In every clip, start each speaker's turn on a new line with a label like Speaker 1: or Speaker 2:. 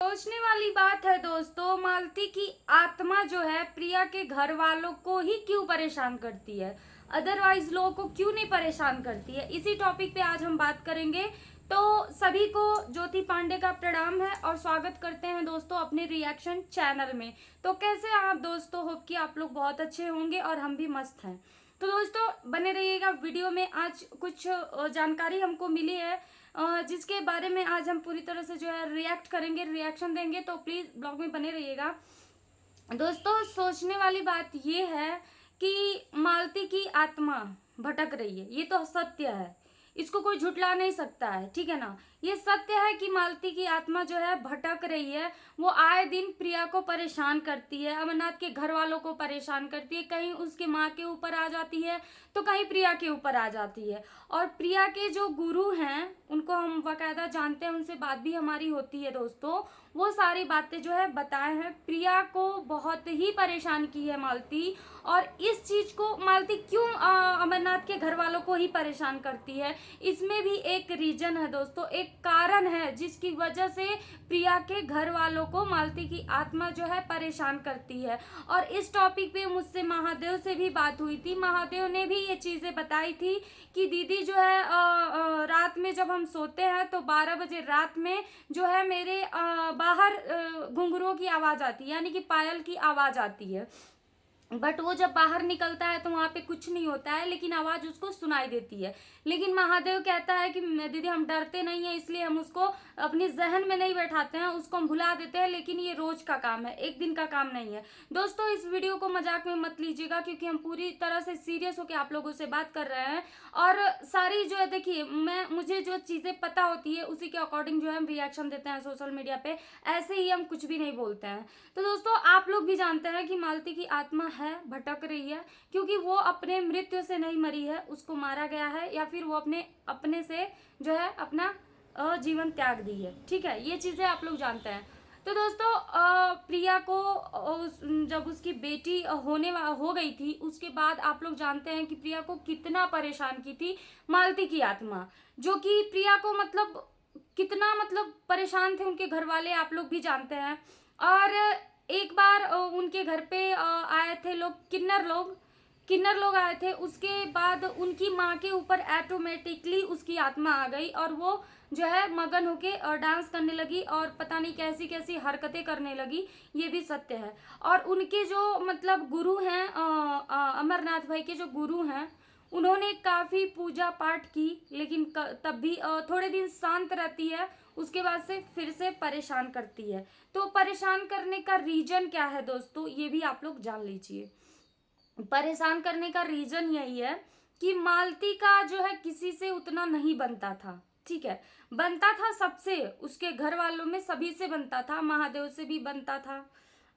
Speaker 1: सोचने वाली बात है दोस्तों, मालती की आत्मा जो है प्रिया के घर वालों को ही क्यों परेशान करती है, अदरवाइज लोगों को क्यों नहीं परेशान करती है। इसी टॉपिक पे आज हम बात करेंगे। तो सभी को ज्योति पांडे का प्रणाम है और स्वागत करते हैं दोस्तों अपने रिएक्शन चैनल में। तो कैसे हैं आप दोस्तों? होप कि आप लोग बहुत अच्छे होंगे और हम भी मस्त हैं। तो दोस्तों बने रहिएगा वीडियो में। आज कुछ जानकारी हमको मिली है जिसके बारे में आज हम पूरी तरह से जो है रिएक्ट करेंगे, रिएक्शन देंगे। तो प्लीज ब्लॉग में बने रहिएगा दोस्तों। सोचने वाली बात ये है कि मालती की आत्मा भटक रही है, ये तो सत्य है, इसको कोई झुटला नहीं सकता है, ठीक है ना। ये सत्य है कि मालती की आत्मा जो है भटक रही है। वो आए दिन प्रिया को परेशान करती है, अमरनाथ के घर वालों को परेशान करती है। कहीं उसके माँ के ऊपर आ जाती है तो कहीं प्रिया के ऊपर आ जाती है। और प्रिया के जो गुरु हैं उनको हम बाकायदा जानते हैं, उनसे बात भी हमारी होती है दोस्तों। वो सारी बातें जो है बताए हैं। प्रिया को बहुत ही परेशान की है मालती, और इस चीज को मालती क्यों अमरनाथ के घर वालों को ही परेशान करती है, इसमें भी एक रीजन है दोस्तों, एक कारण है जिसकी वजह से प्रिया के घर वालों को मालती की आत्मा जो है परेशान करती है। और इस टॉपिक पे मुझसे महादेव से भी बात हुई थी। महादेव ने भी ये चीजें बताई थी कि दीदी जो है रात में जब हम सोते हैं तो 12 बजे रात में जो है मेरे बाहर घुंघरुओं की आवाज आती है, यानी कि पायल की आवाज आती है। बट वो जब बाहर निकलता है तो वहां पे कुछ नहीं होता है, लेकिन आवाज उसको सुनाई देती है। लेकिन महादेव कहता है कि दीदी हम डरते नहीं है, इसलिए हम उसको अपनी जहन में नहीं बैठाते हैं, उसको हम भुला देते हैं। लेकिन ये रोज का काम है, एक दिन का काम नहीं है दोस्तों। इस वीडियो को मजाक में मत लीजिएगा, क्योंकि हम पूरी तरह से सीरियस होकर आप लोगों से बात कर रहे हैं। और सारी जो है देखिए, मुझे जो चीजें पता होती है उसी के अकॉर्डिंग जो है हम रिएक्शन देते हैं सोशल मीडिया पे, ऐसे ही हम कुछ भी नहीं बोलते हैं। तो दोस्तों आप लोग भी जानते हैं कि मालती की आत्मा है, भटक रही है, क्योंकि वो अपने मृत्यु से नहीं मरी है, उसको मारा गया है, या फिर वो अपने से जो है अपना जीवन त्याग दी है, ठीक है। ये चीजें आप लोग जानते हैं। तो दोस्तों प्रिया को जब उसकी बेटी हो गई थी, उसके बाद आप लोग जानते हैं कि प्रिया को कितना परेशान की थी मालती की आत्मा, जो कि प्रिया को मतलब कितना मतलब परेशान थे उनके घर वाले, आप लोग भी जानते हैं। और एक बार उनके घर पे आए थे लोग, किन्नर लोग आए थे। उसके बाद उनकी माँ के ऊपर ऑटोमेटिकली उसकी आत्मा आ गई और वो जो है मगन होके डांस करने लगी और पता नहीं कैसी कैसी हरकतें करने लगी। ये भी सत्य है। और उनके जो मतलब गुरु हैं, अमरनाथ भाई के जो गुरु हैं, उन्होंने काफी पूजा पाठ की, लेकिन तब भी थोड़े दिन शांत रहती है, उसके बाद से फिर से परेशान करती है। तो परेशान करने का रीजन क्या है दोस्तों, ये भी आप लोग जान लीजिए। परेशान करने का रीजन यही है कि मालती का जो है किसी से उतना नहीं बनता था, ठीक है। बनता था सबसे, उसके घर वालों में सभी से बनता था, महादेव से भी बनता था,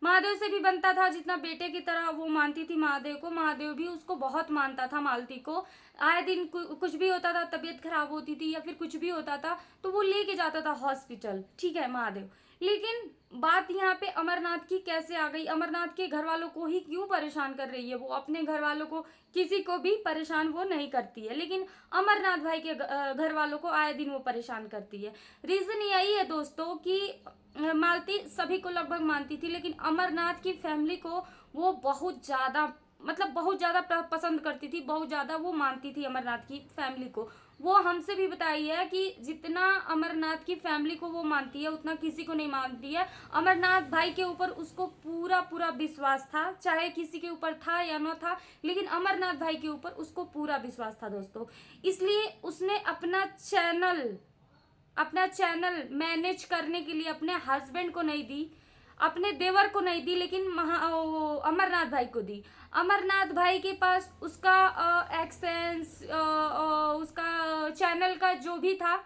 Speaker 1: महादेव से भी बनता था, जितना बेटे की तरह वो मानती थी महादेव को, महादेव भी उसको बहुत मानता था मालती को। आए दिन कुछ भी होता था, तबीयत खराब होती थी या फिर कुछ भी होता था तो वो लेके जाता था हॉस्पिटल, ठीक है, महादेव। लेकिन बात यहाँ पे अमरनाथ की कैसे आ गई, अमरनाथ के घर वालों को ही क्यों परेशान कर रही है? वो अपने घर वालों को, किसी को भी परेशान वो नहीं करती है, लेकिन अमरनाथ भाई के घर वालों को आए दिन वो परेशान करती है। रीजन यही है दोस्तों कि मालती सभी को लगभग मानती थी, लेकिन अमरनाथ की फैमिली को वो बहुत ज्यादा मतलब बहुत ज्यादा पसंद करती थी, बहुत ज्यादा वो मानती थी अमरनाथ की फैमिली को। वो हमसे भी बताई है कि जितना अमरनाथ की फैमिली को वो मानती है उतना किसी को नहीं मानती है। अमरनाथ भाई के ऊपर उसको पूरा पूरा विश्वास था, चाहे किसी के ऊपर था या न था, लेकिन अमरनाथ भाई के ऊपर उसको पूरा विश्वास था दोस्तों। इसलिए उसने अपना चैनल मैनेज करने के लिए अपने हस्बैंड को नहीं दी, अपने देवर को नहीं दी, लेकिन अमरनाथ भाई को दी। अमरनाथ भाई के पास उसका एक्सेंस, उसका चैनल का जो भी था,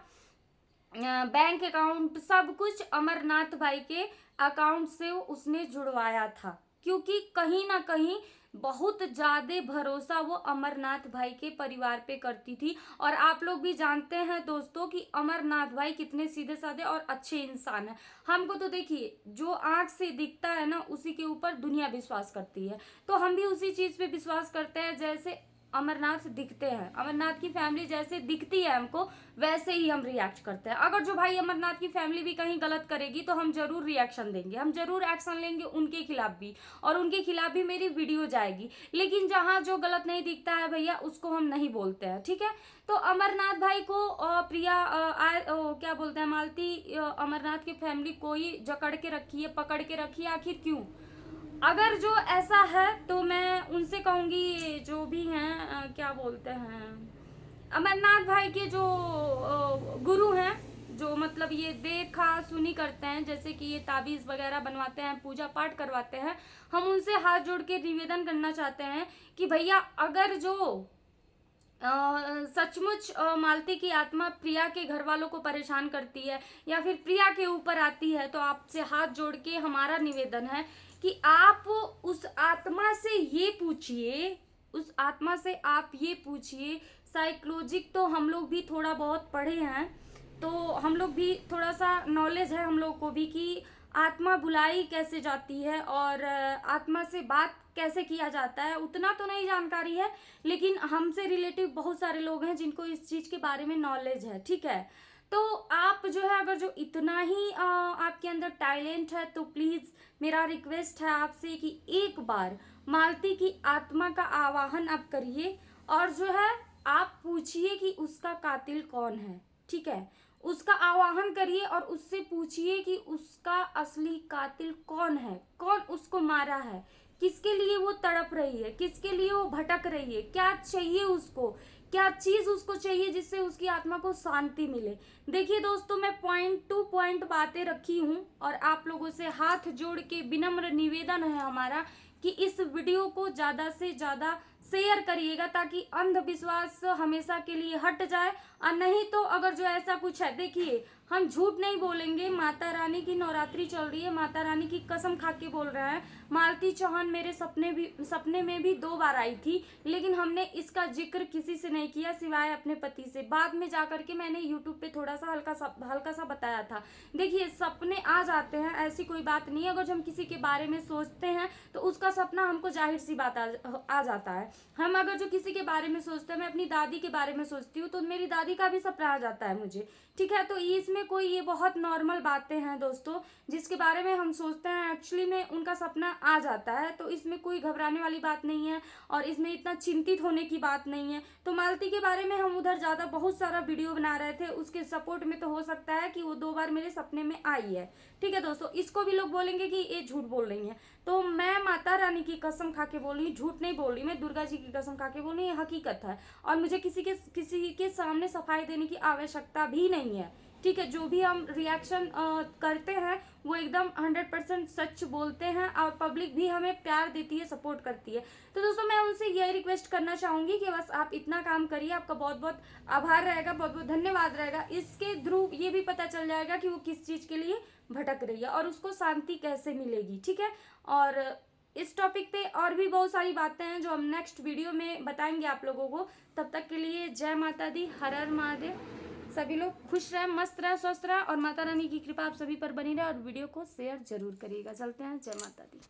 Speaker 1: बैंक अकाउंट, सब कुछ अमरनाथ भाई के अकाउंट से उसने जुड़वाया था, क्योंकि कहीं ना कहीं बहुत ज्यादा भरोसा वो अमरनाथ भाई के परिवार पे करती थी। और आप लोग भी जानते हैं दोस्तों कि अमरनाथ भाई कितने सीधे साधे और अच्छे इंसान हैं। हमको तो देखिए, जो आंख से दिखता है ना, उसी के ऊपर दुनिया विश्वास करती है, तो हम भी उसी चीज पे विश्वास करते हैं। जैसे अमरनाथ दिखते हैं, अमरनाथ की फैमिली जैसे दिखती है हमको वैसे ही हम रिएक्ट करते हैं। अगर जो भाई अमरनाथ की फैमिली भी कहीं गलत करेगी तो हम जरूर रिएक्शन देंगे, हम जरूर एक्शन लेंगे उनके खिलाफ भी, और उनके खिलाफ भी मेरी वीडियो जाएगी। लेकिन जहाँ जो गलत नहीं दिखता है भैया उसको हम नहीं बोलते हैं, ठीक है। तो अमरनाथ भाई को प्रिया क्या बोलते हैं, मालती अमरनाथ की फैमिली कोई जकड़ के रखी है, पकड़ के रखी है, आखिर क्यों? अगर जो ऐसा है तो मैं उनसे कहूंगी जो भी हैं क्या बोलते हैं, अमरनाथ भाई के जो गुरु हैं, जो मतलब ये देखा सुनी करते हैं, जैसे कि ये ताबीज वगैरह बनवाते हैं, पूजा पाठ करवाते हैं, हम उनसे हाथ जोड़ के निवेदन करना चाहते हैं कि भैया अगर जो सचमुच मालती की आत्मा प्रिया के घर वालों को परेशान करती है या फिर प्रिया के ऊपर आती है, तो आपसे हाथ जोड़ के हमारा निवेदन है कि आप उस आत्मा से ये पूछिए, उस आत्मा से आप ये पूछिए। साइकोलॉजिक तो हम लोग भी थोड़ा बहुत पढ़े हैं, तो हम लोग भी थोड़ा सा नॉलेज है हम लोग को भी कि आत्मा बुलाई कैसे जाती है और आत्मा से बात कैसे किया जाता है, उतना तो नहीं जानकारी है, लेकिन हमसे रिलेटिव बहुत सारे लोग हैं जिनको इस चीज़ के बारे में नॉलेज है, ठीक है। तो आप जो है अगर जो इतना ही आपके अंदर टैलेंट है तो प्लीज़ मेरा रिक्वेस्ट है आपसे कि एक बार मालती की आत्मा का आवाहन आप करिए और जो है आप पूछिए कि उसका कातिल कौन है, ठीक है। उसका आवाहन करिए और उससे पूछिए कि उसका असली कातिल कौन है, कौन उसको मारा है, किसके लिए वो तड़प रही है, किसके लिए वो भटक रही है, क्या चाहिए उसको, क्या चीज उसको चाहिए जिससे उसकी आत्मा को शांति मिले। देखिए दोस्तों, मैं पॉइंट टू पॉइंट बातें रखी हूँ और आप लोगों से हाथ जोड़ के विनम्र निवेदन है हमारा कि इस वीडियो को ज्यादा से ज्यादा शेयर करिएगा ताकि अंधविश्वास हमेशा के लिए हट जाए। और नहीं तो अगर जो ऐसा कुछ है, देखिए हम झूठ नहीं बोलेंगे, माता रानी की नवरात्रि चल रही है, माता रानी की कसम खा के बोल रहे हैं, मालती चौहान मेरे सपने में भी 2 बार आई थी, लेकिन हमने इसका जिक्र किसी से नहीं किया सिवाय अपने पति से। बाद में जाकर के मैंने यूट्यूब पे थोड़ा सा हल्का सा बताया था। देखिए सपने आ जाते हैं, ऐसी कोई बात नहीं है। अगर हम किसी के बारे में सोचते हैं तो उसका सपना हमको जाहिर सी बात आ जाता है। हम अगर जो किसी के बारे में सोचते हैं, मैं अपनी दादी के बारे में सोचती हूँ तो मेरी दादी का भी सपना आ जाता है मुझे, ठीक है। तो इसमें कोई ये बहुत नॉर्मल बातें हैं दोस्तों, जिसके बारे में हम सोचते हैं एक्चुअली में उनका सपना आ जाता है, तो इसमें कोई घबराने वाली बात नहीं है और इसमें इतना चिंतित होने की बात नहीं है। तो मालती के बारे में हम उधर ज़्यादा बहुत सारा वीडियो बना रहे थे, उसके सपोर्ट में तो हो सकता है कि वो 2 बार मेरे सपने में आई है, ठीक है दोस्तों। इसको भी लोग बोलेंगे कि ये झूठ बोल रही है, तो मैं माता रानी की कसम खा के बोल रही हूँ, झूठ नहीं बोल रही, मैं दुर्गा जी की कसम खा के बोल रही हूँ, ये हकीकत है और मुझे किसी के सामने सफाई देने की आवश्यकता भी नहीं है, ठीक है। जो भी हम रिएक्शन करते हैं वो एकदम 100% सच बोलते हैं और पब्लिक भी हमें प्यार देती है, सपोर्ट करती है। तो दोस्तों मैं उनसे यही रिक्वेस्ट करना चाहूंगी कि बस आप इतना काम करिए, आपका बहुत बहुत आभार रहेगा, बहुत बहुत धन्यवाद रहेगा। इसके थ्रू ये भी पता चल जाएगा कि वो किस चीज़ के लिए भटक रही है और उसको शांति कैसे मिलेगी, ठीक है। और इस टॉपिक पे और भी बहुत सारी बातें हैं जो हम नेक्स्ट वीडियो में बताएंगे आप लोगों को। तब तक के लिए जय माता दी, हर हर महादेव। सभी लोग खुश रहें, मस्त रहें, स्वस्थ रहें और माता रानी की कृपा आप सभी पर बनी रहे और वीडियो को शेयर जरूर करिएगा। चलते हैं, जय माता दी।